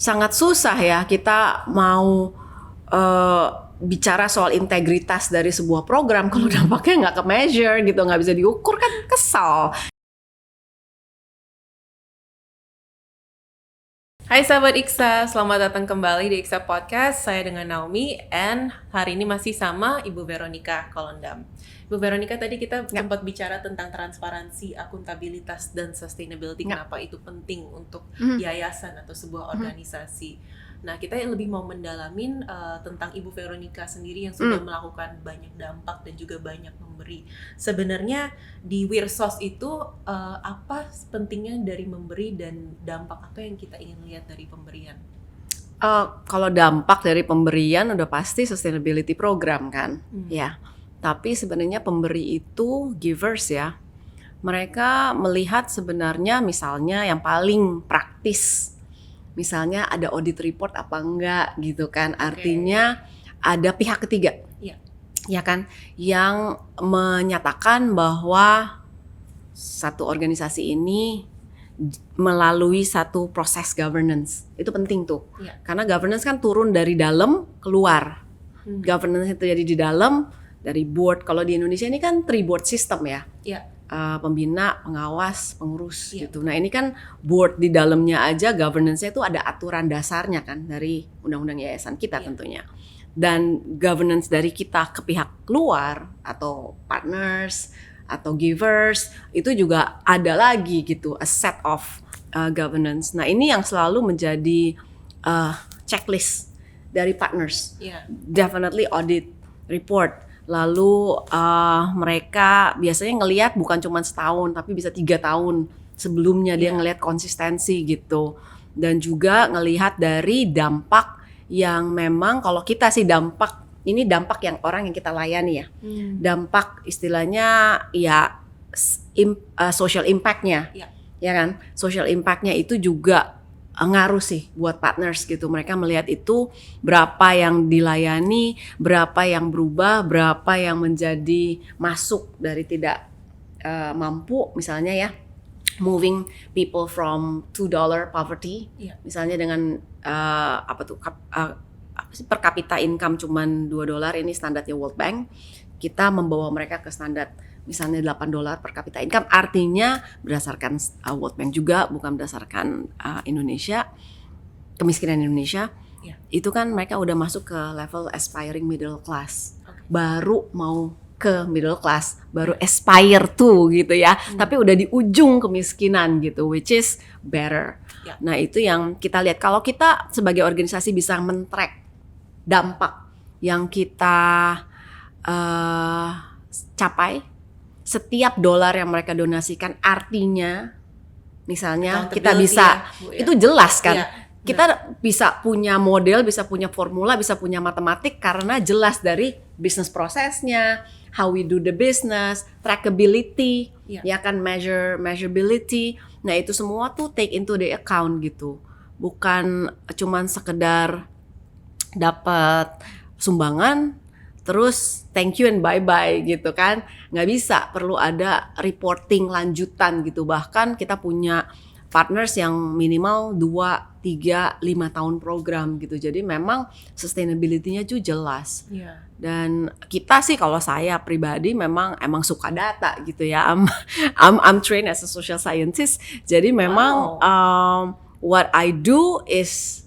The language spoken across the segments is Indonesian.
sangat susah ya kita mau bicara soal integritas dari sebuah program kalau dampaknya nggak ke measure gitu, nggak bisa diukur, kan kesal. Hai sahabat Iksa, selamat datang kembali di Iksa Podcast. Saya dengan Naomi, and hari ini masih sama Ibu Veronica Kolondam. Ibu Veronica, tadi kita sempat bicara tentang transparansi, akuntabilitas, dan sustainability. Kenapa itu penting untuk yayasan atau sebuah organisasi. Nah, kita yang lebih mau mendalamin tentang Ibu Veronica sendiri yang sudah melakukan banyak dampak dan juga banyak memberi. Sebenarnya di Wirsos itu apa pentingnya dari memberi dan dampak apa yang kita ingin lihat dari pemberian? Kalau dampak dari pemberian udah pasti sustainability program kan, ya. Tapi sebenarnya pemberi itu givers ya. Mereka melihat sebenarnya misalnya yang paling praktis. Misalnya ada audit report apa enggak gitu kan. Artinya ada pihak ketiga. Ya kan, yang menyatakan bahwa satu organisasi ini melalui satu proses governance. Itu penting tuh. Karena governance kan turun dari dalam keluar. Governance itu jadi di dalam, dari board. Kalau di Indonesia ini kan 3 board system ya. Pembina, pengawas, pengurus gitu. Nah, ini kan board di dalamnya aja governance-nya itu ada aturan dasarnya kan dari undang-undang yayasan kita tentunya. Dan governance dari kita ke pihak luar atau partners atau givers itu juga ada lagi gitu, a set of governance. Nah, ini yang selalu menjadi checklist dari partners. Definitely audit report. Lalu mereka biasanya ngelihat bukan cuma setahun tapi bisa 3 tahun sebelumnya dia ngelihat konsistensi gitu. Dan juga ngelihat dari dampak yang memang kalau kita sih dampak ini dampak yang orang yang kita layani ya. Dampak istilahnya ya social impact-nya. Ya kan? Social impact-nya itu juga ngaruh sih buat partners gitu. Mereka melihat itu berapa yang dilayani, berapa yang berubah, berapa yang menjadi masuk dari tidak mampu misalnya ya. Moving people from $2 poverty, misalnya dengan per capita income cuman $2, ini standarnya World Bank. Kita membawa mereka ke standar misalnya $8 per capita income, artinya berdasarkan World Bank juga, bukan berdasarkan Indonesia, kemiskinan Indonesia. Itu kan mereka udah masuk ke level aspiring middle class, baru mau ke middle class, baru aspire to gitu ya, tapi udah di ujung kemiskinan gitu, which is better. Nah, itu yang kita lihat. Kalau kita sebagai organisasi bisa men-track dampak yang kita capai, setiap dolar yang mereka donasikan, artinya misalnya kita bisa itu jelas kan. Kita bisa punya model, bisa punya formula, bisa punya matematik karena jelas dari business prosesnya, how we do the business, trackability, ya kan, measurability. Nah, itu semua tuh take into the account gitu. Bukan cuman sekedar dapat sumbangan terus thank you and bye-bye gitu kan. Nggak bisa, perlu ada reporting lanjutan gitu. Bahkan kita punya partners yang minimal 2, 3, 5 tahun program gitu. Jadi memang sustainability-nya juga jelas. Dan kita sih, kalau saya pribadi emang suka data gitu ya. I'm trained as a social scientist. Jadi memang what I do is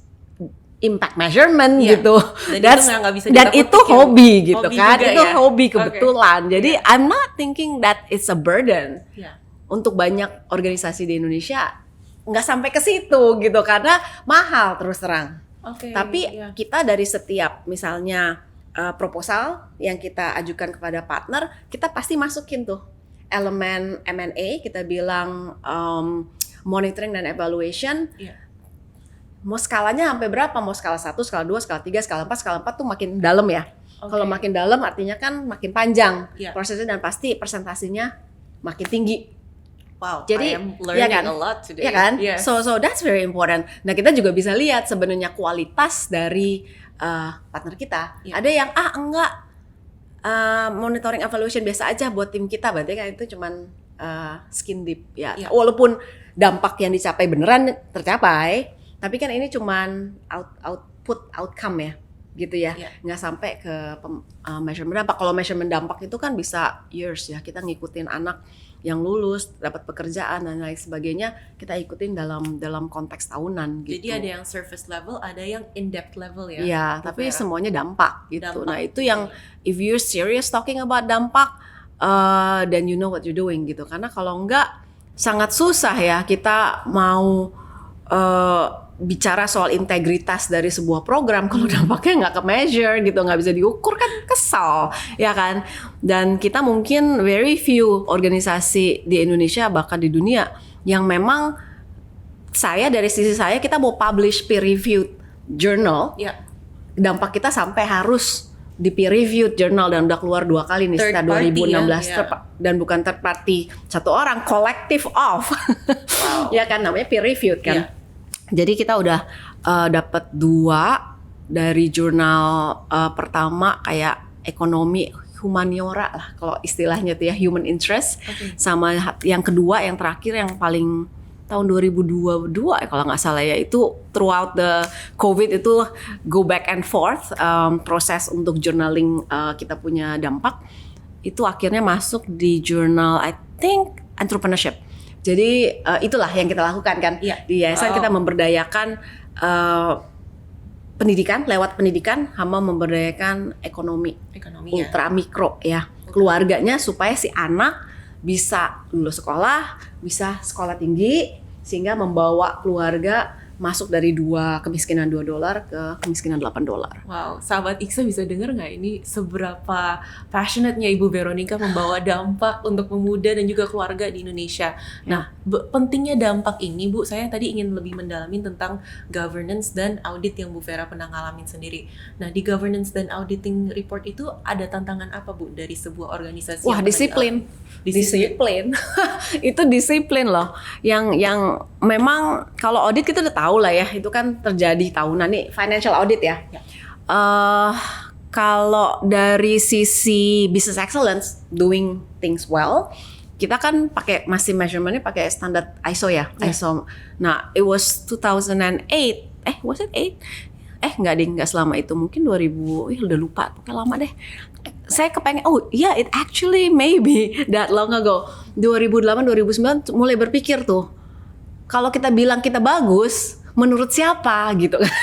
impact measurement gitu. Dan itu hobi gitu kan. Itu hobi kebetulan. Jadi I'm not thinking that it's a burden. Untuk banyak organisasi di Indonesia nggak sampai ke situ gitu karena mahal terus terang. Tapi kita dari setiap misalnya proposal yang kita ajukan kepada partner, kita pasti masukin tuh elemen M&A, kita bilang monitoring dan evaluation. Mau skalanya sampai berapa? Mau skala 1, skala 2, skala 3, skala 4, skala 4 tuh makin dalam ya. Kalau makin dalam artinya kan makin panjang prosesnya dan pasti presentasinya makin tinggi. Wow, jadi I am learning a lot today. Ya kan? So that's very important. Nah, kita juga bisa lihat sebenarnya kualitas dari partner kita. Ada yang enggak, monitoring evaluation biasa aja buat tim kita, berarti kan itu cuman skin deep ya. Walaupun dampak yang dicapai beneran tercapai, Tapi kan ini cuman outcome ya, gitu ya. Iya. Nggak sampai ke measurement dampak. Kalau measurement dampak itu kan bisa years ya. Kita ngikutin anak yang lulus, dapat pekerjaan dan lain sebagainya, kita ikutin dalam konteks tahunan gitu. Jadi ada yang surface level, ada yang in-depth level ya? Iya, tapi semuanya dampak gitu. Dampak. Nah itu yang if you're serious talking about dampak, then you know what you're doing gitu. Karena kalau enggak, sangat susah ya kita mau bicara soal integritas dari sebuah program kalau dampaknya nggak ke measure gitu, nggak bisa diukur kan kesal ya kan. Dan kita mungkin very few organisasi di Indonesia bahkan di dunia yang memang dari sisi saya kita mau publish peer reviewed journal, Ya. dampak kita sampai harus di peer reviewed journal dan udah keluar 2 kali nih Third sekitar party 2016 ya. dan bukan third party satu orang, collective of ya kan, namanya peer reviewed kan. Iya. Jadi kita udah dapat 2 dari jurnal pertama kayak ekonomi humaniora lah kalau istilahnya tuh ya, human interest. Sama yang kedua yang terakhir yang paling tahun 2022 kalau nggak salah ya, itu throughout the COVID itu go back and forth proses untuk journaling kita punya dampak itu akhirnya masuk di jurnal I think entrepreneurship. Jadi itulah yang kita lakukan kan. Iya. Di yayasan kita memberdayakan pendidikan, lewat pendidikan sama memberdayakan ekonomi Ekonominya. ultra mikro ya, keluarganya supaya si anak bisa lulus sekolah, bisa sekolah tinggi sehingga membawa keluarga masuk dari kemiskinan $2 ke kemiskinan $8. Wow, sahabat Iksa bisa dengar nggak ini seberapa passionate-nya Ibu Veronica membawa dampak untuk pemuda dan juga keluarga di Indonesia. Nah, pentingnya dampak ini, Bu, saya tadi ingin lebih mendalamin tentang governance dan audit yang Bu Vera pernah ngalamin sendiri. Nah, di governance dan auditing report itu ada tantangan apa, Bu, dari sebuah organisasi? Wah, disiplin. Itu disiplin loh. Yang memang kalau audit kita udah tahu lah ya, itu kan terjadi tahunan nih, financial audit ya. Kalau dari sisi business excellence, doing things well, kita kan masih measurementnya pakai standar ISO ya. ISO. Nah, it was 2008. Was it 8? Nggak selama itu, mungkin 2000, udah lupa, pokoknya lama deh. Saya kepengen, it actually maybe that long ago. 2008, 2009 mulai berpikir tuh, kalau kita bilang kita bagus, menurut siapa gitu kan?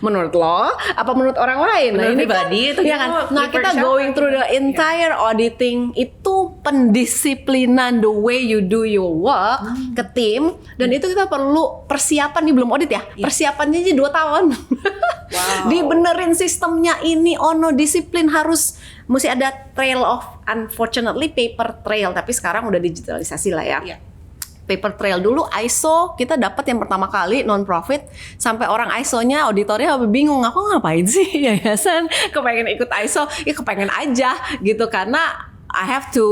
Menurut lo? Apa menurut orang lain? Menurut ini pribadi kan, itu ya kan? Nah, kita siapa? going through the entire auditing itu pendisiplinan, the way you do your work ke tim, dan itu kita perlu persiapan nih, belum audit ya. Persiapannya aja 2 tahun. Wow. Dibenerin sistemnya ini, disiplin mesti ada trail of, unfortunately paper trail, tapi sekarang udah digitalisasi lah ya. Iya. Paper trail dulu ISO kita dapat yang pertama kali non-profit, sampai orang ISO-nya auditornya bingung, aku ngapain sih yayasan kepengen ikut ISO, ya kepengen aja gitu, karena I have to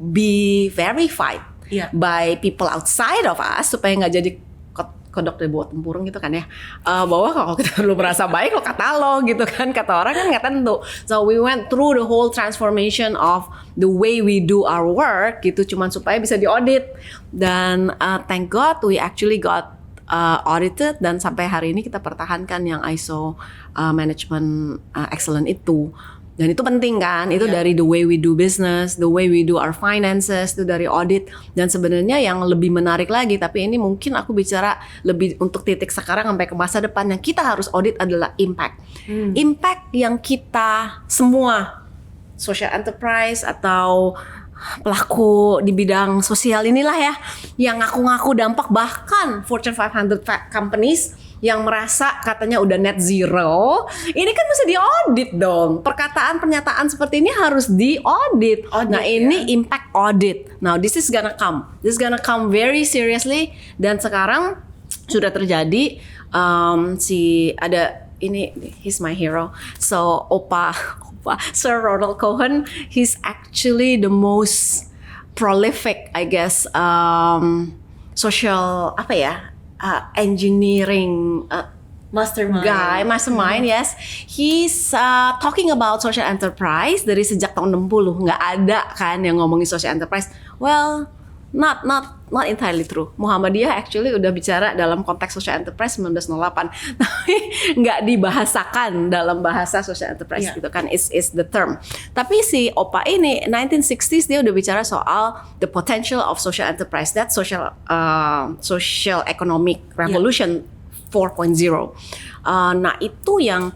be verified by people outside of us supaya nggak jadi kodok dari bawah tempurung gitu kan ya, bahwa kalau kita belum merasa baik kok kata lo gitu kan, kata orang kan nggak tentu. So we went through the whole transformation of the way we do our work gitu, cuman supaya bisa diaudit, dan thank God we actually got audited, dan sampai hari ini kita pertahankan yang ISO management excellent itu. Dan itu penting kan, itu dari the way we do business, the way we do our finances, itu dari audit. Dan sebenarnya yang lebih menarik lagi, tapi ini mungkin aku bicara lebih untuk titik sekarang sampai ke masa depan, yang kita harus audit adalah impact. Impact yang kita semua, social enterprise atau pelaku di bidang sosial inilah ya, yang ngaku-ngaku dampak, bahkan Fortune 500 companies yang merasa katanya udah net zero, ini kan mesti diaudit dong. Pernyataan seperti ini harus diaudit. Nah, ini impact audit. Now, this is gonna come very seriously, dan sekarang sudah terjadi. He's my hero. So, Sir Ronald Cohen, he's actually the most prolific, I guess, social engineering mastermind, yes. He's talking about social enterprise dari sejak tahun 60. Nggak ada kan yang ngomongin social enterprise. Well, Not entirely true. Muhammadiyah actually udah bicara dalam konteks social enterprise 1908, tapi nggak dibahasakan dalam bahasa social enterprise gitu kan. Is the term. Tapi si Opa ini 1960s dia udah bicara soal the potential of social enterprise, that social economic revolution 4.0. Nah itu yang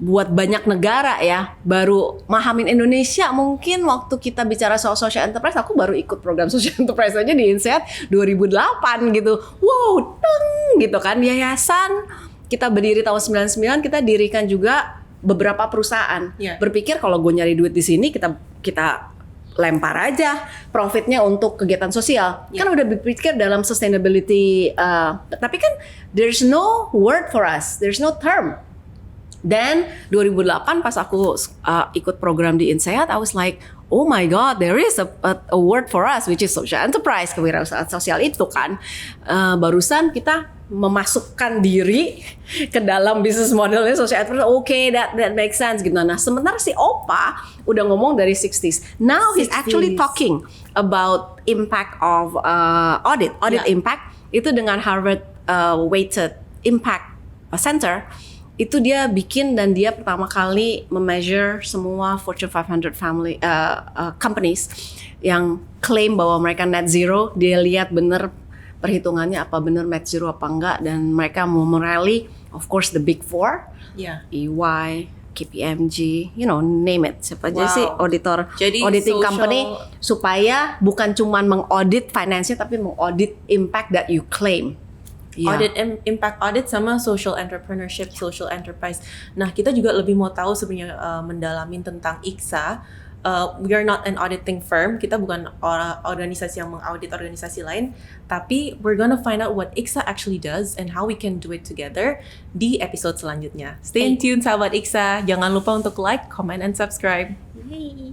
buat banyak negara ya baru mahamin Indonesia. Mungkin waktu kita bicara soal social enterprise, aku baru ikut program social enterprise aja di INSEAD 2008 gitu. Wow, deng gitu kan. Yayasan kita berdiri tahun 99, kita dirikan juga beberapa perusahaan. Berpikir kalau gue nyari duit di sini kita lempar aja profitnya untuk kegiatan sosial. Kan udah berpikir dalam sustainability, tapi kan there's no word for us, there's no term. Dan 2008 pas aku ikut program di INSEAD, I was like, oh my god, there is a word for us which is social enterprise, kewirausahaan sosial itu kan. Barusan kita memasukkan diri ke dalam bisnis modelnya social enterprise. Okay, that makes sense gitu. Nah, sementara si Opa udah ngomong dari 60s. Now he's actually talking about impact of audit impact itu dengan Harvard Weighted Impact Center. Itu dia bikin dan dia pertama kali memeasure semua Fortune 500 companies yang klaim bahwa mereka net zero. Dia lihat bener perhitungannya apa bener net zero apa enggak, dan mereka mau merally of course the big four, EY, KPMG, name it, siapa aja sih auditing company, supaya bukan cuman mengaudit finance-nya tapi mengaudit impact that you claim. Audit impact audit sama social entrepreneurship, social enterprise. Nah, kita juga lebih mau tahu sebenarnya mendalamin tentang ICSA. We are not an auditing firm. Kita bukan organisasi yang mengaudit organisasi lain, tapi we're gonna find out what ICSA actually does and how we can do it together di episode selanjutnya. Stay tuned sahabat ICSA. Jangan lupa untuk like, comment, and subscribe. Yay.